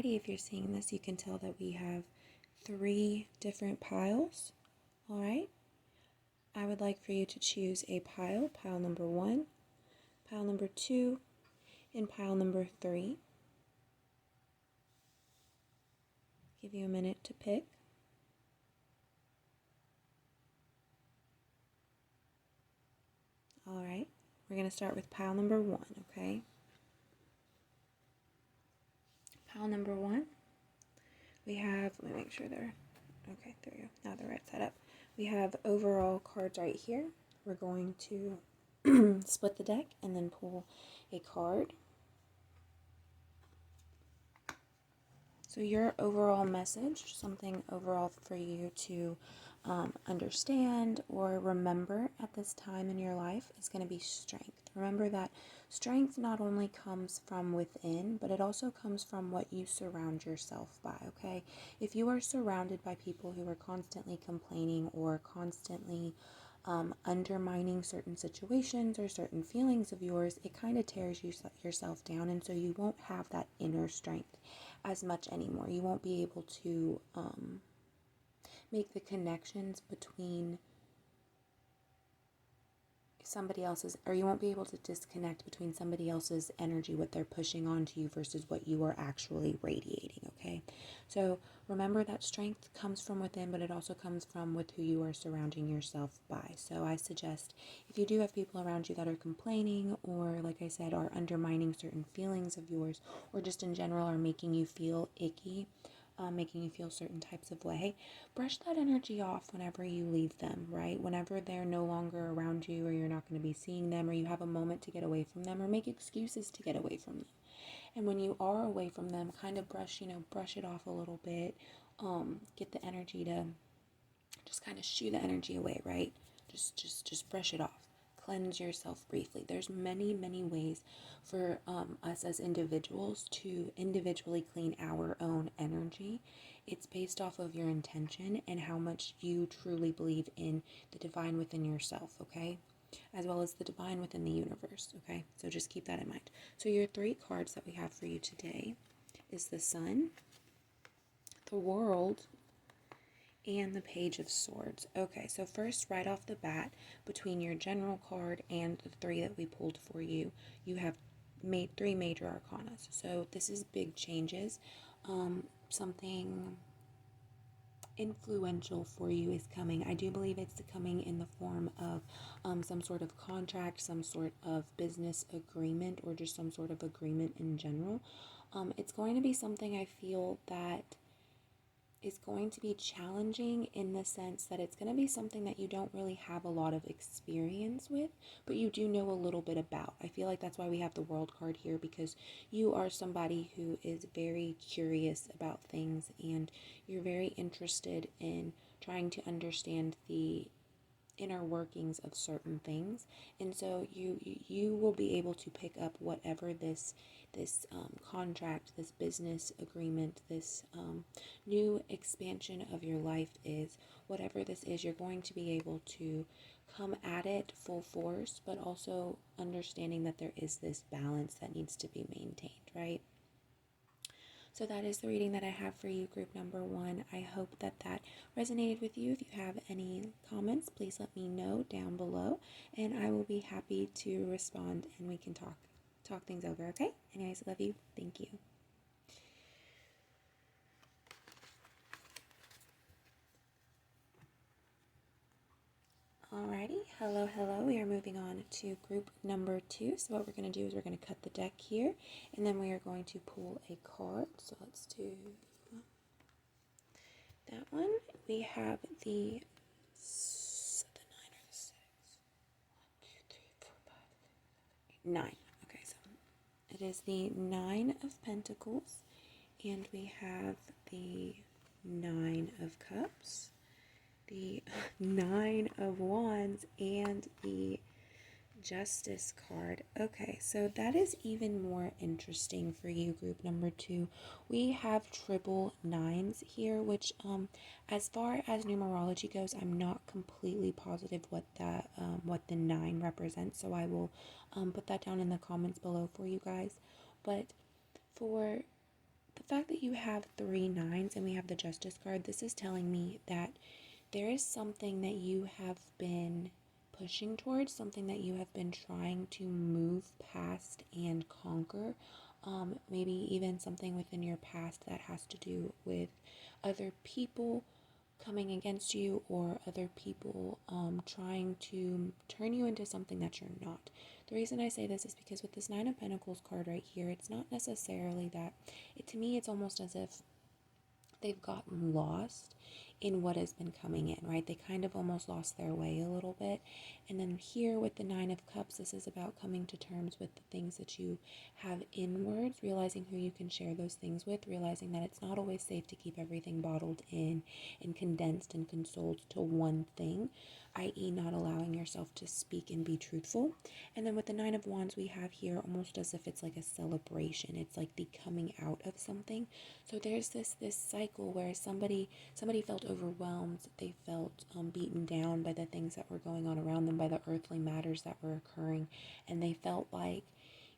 Alrighty, if you're seeing this, you can tell that we have 3 different piles. Alright, I would like for you to choose a pile number 1, pile number 2, and pile number 3. Give you a minute to pick. Alright, we're going to start with pile number 1, okay? Pile number 1, we have, let me make sure they're, okay, there you go, now they're right side up. We have overall cards right here. We're going to split the deck and then pull a card. So your overall message, something overall for you to understand or remember at this time in your life, is going to be strength. Remember that strength not only comes from within, but it also comes from what you surround yourself by, okay? If you are surrounded by people who are constantly complaining or constantly undermining certain situations or certain feelings of yours, it kind of tears yourself down, and so you won't have that inner strength as much anymore. You won't be able to make the connections between somebody else's, or you won't be able to disconnect between somebody else's energy, what they're pushing onto you versus what you are actually radiating, okay? So remember that strength comes from within, but it also comes from with who you are surrounding yourself by. So I suggest if you do have people around you that are complaining or, like I said, are undermining certain feelings of yours, or just in general are making you feel icky, making you feel certain types of way, brush that energy off whenever you leave them, right? Whenever they're no longer around you, or you're not going to be seeing them, or you have a moment to get away from them, or make excuses to get away from them. And when you are away from them, kind of brush it off a little bit, get the energy to just kind of shoo the energy away, right? Just brush it off. Cleanse yourself briefly. There's many ways for us as individuals to individually clean our own energy. It's based off of your intention and how much you truly believe in the divine within yourself, okay? As well as the divine within the universe, okay? So just keep that in mind. So your 3 cards that we have for you today is the Sun, the World, and the Page of Swords. Okay, so first, right off the bat, between your general card and the 3 that we pulled for you, you have made 3 major arcana. So this is big changes. Something influential for you is coming. I do believe it's coming in the form of some sort of contract, some sort of business agreement, or just some sort of agreement in general. It's going to be something I feel that is going to be challenging, in the sense that it's going to be something that you don't really have a lot of experience with, but you do know a little bit about. I feel like that's why we have the World card here, because you are somebody who is very curious about things, and you're very interested in trying to understand the inner workings of certain things, and so you will be able to pick up whatever this contract, this business agreement, this new expansion of your life is. Whatever this is, you're going to be able to come at it full force, but also understanding that there is this balance that needs to be maintained, right? So that is the reading that I have for you, group number 1. I hope that resonated with you. If you have any comments, please let me know down below, and I will be happy to respond, and we can talk things over, okay? Anyways, love you. Thank you. Alrighty, hello. We are moving on to group number 2. So what we're going to do is we're going to cut the deck here, and then we are going to pull a card. So let's do that one. We have the 9 or the 6. 1, 2, 3, 4, 5, 6, 7, 8, 9. Okay, so it is the 9 of Pentacles, and we have the 9 of Cups, the 9 of Wands, and the Justice card. Okay, so that is even more interesting for you, group number 2. We have triple 9s here, which as far as numerology goes, I'm not completely positive what the 9 represents, so I will put that down in the comments below for you guys. But for the fact that you have 3 9s and we have the Justice card, this is telling me that there is something that you have been pushing towards, something that you have been trying to move past and conquer. Maybe even something within your past that has to do with other people coming against you, or other people trying to turn you into something that you're not. The reason I say this is because with this 9 of Pentacles card right here, it's not necessarily that. To me, it's almost as if they've gotten lost in what has been coming in, right? They kind of almost lost their way a little bit. And then here with the 9 of Cups, this is about coming to terms with the things that you have inwards, realizing who you can share those things with, realizing that it's not always safe to keep everything bottled in and condensed and consoled to one thing, i.e. not allowing yourself to speak and be truthful. And then with the 9 of Wands, we have here almost as if it's like a celebration. It's like the coming out of something. So there's this cycle where somebody felt overwhelmed. They felt beaten down by the things that were going on around them, by the earthly matters that were occurring, and they felt like,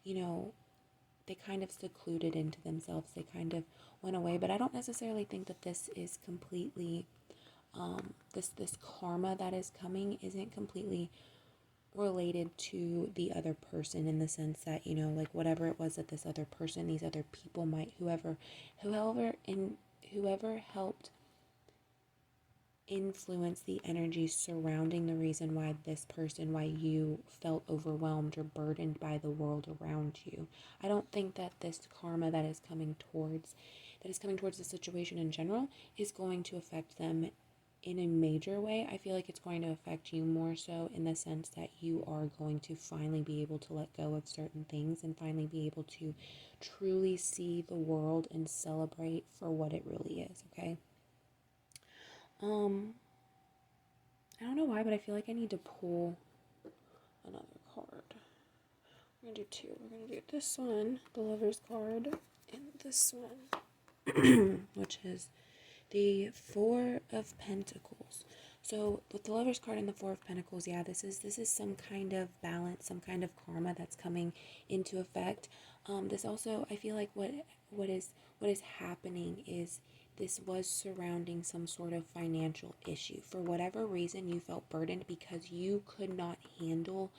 they kind of secluded into themselves. They kind of went away. But I don't necessarily think that this is completely this karma that is coming isn't completely related to the other person, in the sense that, like whatever it was that this other person, these other people might, whoever helped influence the energy surrounding the reason why this person, why you felt overwhelmed or burdened by the world around you. I don't think that this karma that is coming towards the situation in general is going to affect them in a major way. I feel like it's going to affect you more so in the sense that you are going to finally be able to let go of certain things and finally be able to truly see the world and celebrate for what it really is, okay? I don't know why, but I feel like I need to pull another card. We're going to do 2. We're going to do this one, the Lover's card, and this one, which is the 4 of Pentacles. So with the Lover's card and the 4 of Pentacles, yeah, this is some kind of balance, some kind of karma that's coming into effect. This also, I feel like what is happening is this was surrounding some sort of financial issue. For whatever reason, you felt burdened because you could not handle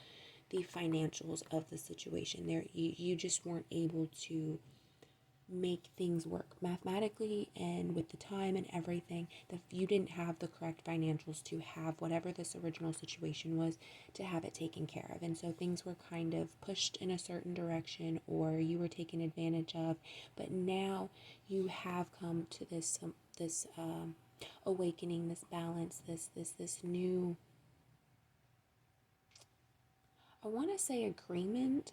the financials of the situation. You just weren't able to make things work mathematically and with the time and everything. That you didn't have the correct financials to have whatever this original situation was, to have it taken care of. And so things were kind of pushed in a certain direction, or you were taken advantage of. But now you have come to this awakening, this balance, this new, I want to say agreement,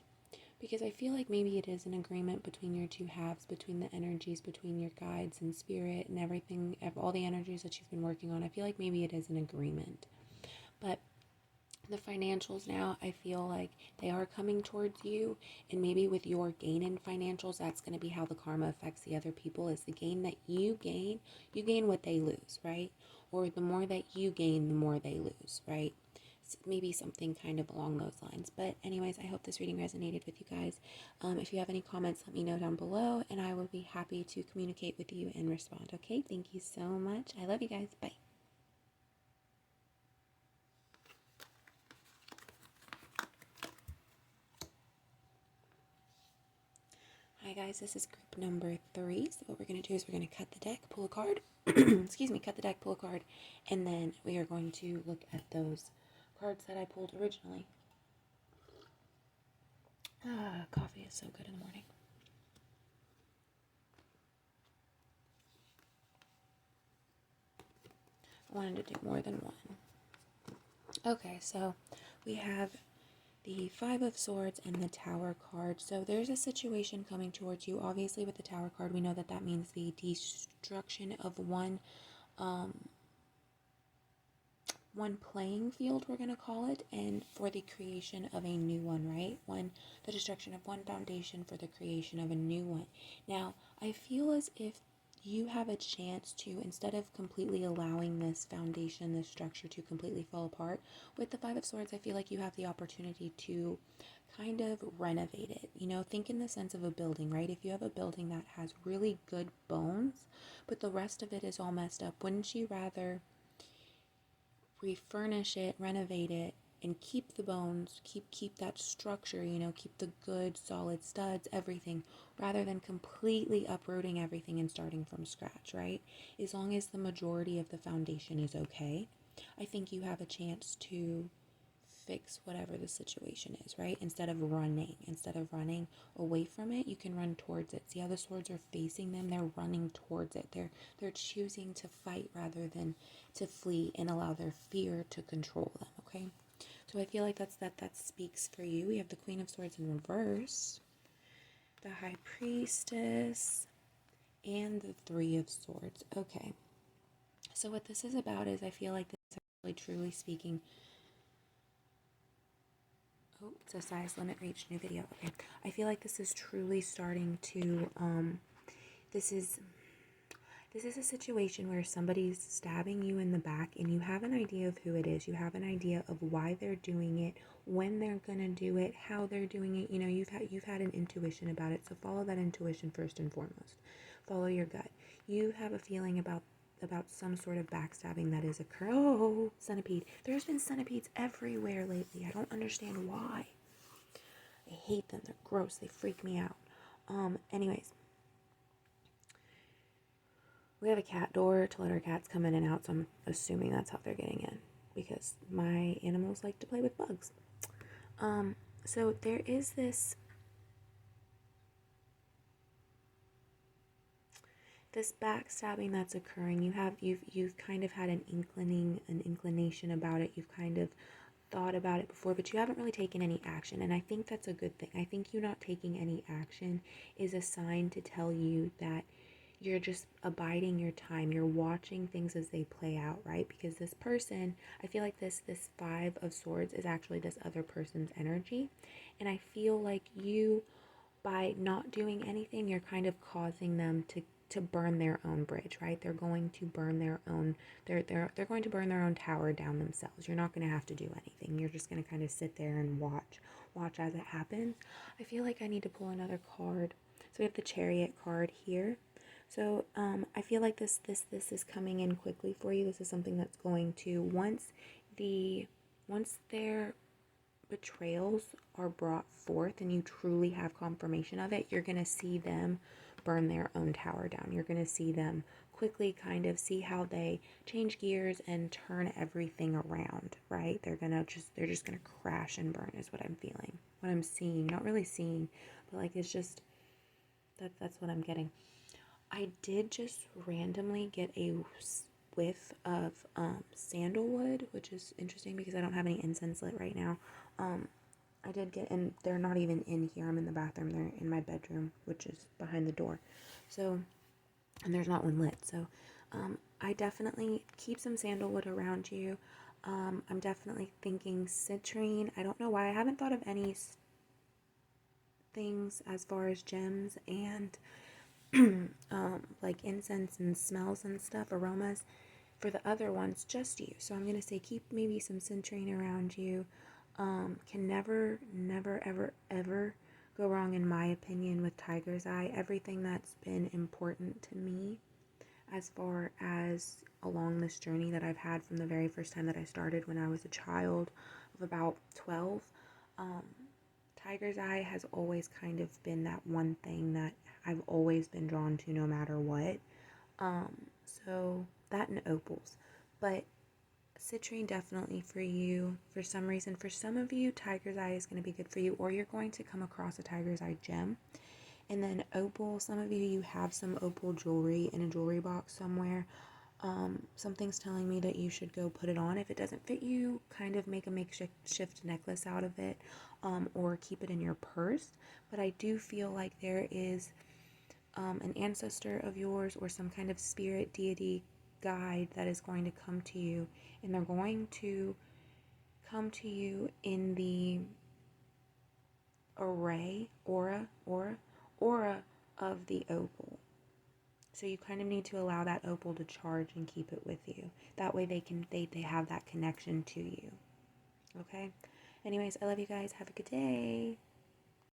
because I feel like maybe it is an agreement between your two halves, between the energies, between your guides and spirit and everything, all the energies that you've been working on. I feel like maybe it is an agreement. But the financials now, I feel like they are coming towards you, and maybe with your gain in financials, that's going to be how the karma affects the other people, is the gain that you gain what they lose, right? Or the more that you gain, the more they lose, right? Maybe something kind of along those lines. But anyways, I hope this reading resonated with you guys. If you have any comments, let me know down below, and I will be happy to communicate with you and respond. Okay, thank you so much. I love you guys. Bye. Hi guys, this is group number 3. So what we're going to do is we're going to cut the deck, pull a card. Excuse me, cut the deck, pull a card, and then we are going to look at those cards that I pulled originally. Coffee is so good in the morning. I wanted to do more than one. Okay, so we have the 5 of Swords and the Tower card. So there's a situation coming towards you. Obviously with the Tower card, we know that that means the destruction of one playing field, we're going to call it, and for the creation of a new one, right? The destruction of one foundation for the creation of a new one. Now, I feel as if you have a chance to, instead of completely allowing this foundation, this structure to completely fall apart, with the Five of Swords, I feel like you have the opportunity to kind of renovate it. You know, think in the sense of a building, right? If you have a building that has really good bones, but the rest of it is all messed up, wouldn't you rather refurnish it, renovate it, and keep the bones, keep that structure, you know, keep the good solid studs, everything, rather than completely uprooting everything and starting from scratch, right? As long as the majority of the foundation is okay, I think you have a chance to fix whatever the situation is, right? Instead of running away from it, you can run towards it. See how the swords are facing them? They're running towards it. They're choosing to fight rather than to flee and allow their fear to control them, okay? So I feel like that speaks for you. We have the Queen of Swords in reverse, the High Priestess, and the Three of Swords. Okay. So what this is about is I feel like this is actually truly speaking. Oh, it says size limit reached, new video. Okay. I feel like this is truly starting to this is a situation where somebody's stabbing you in the back and you have an idea of who it is. You have an idea of why they're doing it, when they're going to do it, how they're doing it. You know, you've had an intuition about it. So follow that intuition first and foremost. Follow your gut. You have a feeling about some sort of backstabbing that is occurring. Oh, centipede. There's been centipedes everywhere lately. I don't understand why. I hate them. They're gross. They freak me out. Anyways. We have a cat door to let our cats come in and out, so I'm assuming that's how they're getting in, because my animals like to play with bugs. So there is this backstabbing that's occurring. You've kind of had an inclination about it. You've kind of thought about it before, but you haven't really taken any action, and I think that's a good thing. I think you not taking any action is a sign to tell you that you're just abiding your time. You're watching things as they play out, right? Because this person, I feel like this Five of Swords is actually this other person's energy. And I feel like you, by not doing anything, you're kind of causing them to burn their own bridge, right? They're going to burn their own they're going to burn their own tower down themselves. You're not going to have to do anything. You're just going to kind of sit there and watch as it happens. I feel like I need to pull another card. So we have the Chariot card here. So I feel like this is coming in quickly for you. This is something that's going to, once their betrayals are brought forth and you truly have confirmation of it, you're going to see them burn their own tower down. You're going to see them quickly kind of see how they change gears and turn everything around, right? They're just going to crash and burn is what I'm feeling. What I'm seeing, not really seeing, but like it's just that's what I'm getting. I did just randomly get a whiff of sandalwood, which is interesting because I don't have any incense lit right now. I did get, and they're not even in here. I'm in the bathroom. They're in my bedroom, which is behind the door. So, and there's not one lit. So, I definitely keep some sandalwood around you. I'm definitely thinking citrine. I don't know why. I haven't thought of any things as far as gems and like incense and smells and stuff, aromas. For the other ones, just you. So I'm going to say keep maybe some citrine around you. Can never, ever go wrong, in my opinion, with Tiger's Eye. Everything that's been important to me as far as along this journey that I've had from the very first time that I started when I was a child of about 12, Tiger's Eye has always kind of been that one thing that I've always been drawn to no matter what. So that and opals. But citrine definitely for you. For some reason, for some of you, Tiger's Eye is going to be good for you, or you're going to come across a Tiger's Eye gem. And then opal, some of you have some opal jewelry in a jewelry box somewhere. Something's telling me that you should go put it on. If it doesn't fit you, kind of make a makeshift necklace out of it, or keep it in your purse. But I do feel like there is an ancestor of yours or some kind of spirit, deity, guide that is going to come to you, and they're going to come to you in the aura of the opal. So you kind of need to allow that opal to charge and keep it with you. That way they have that connection to you. Okay? Anyways, I love you guys. Have a good day.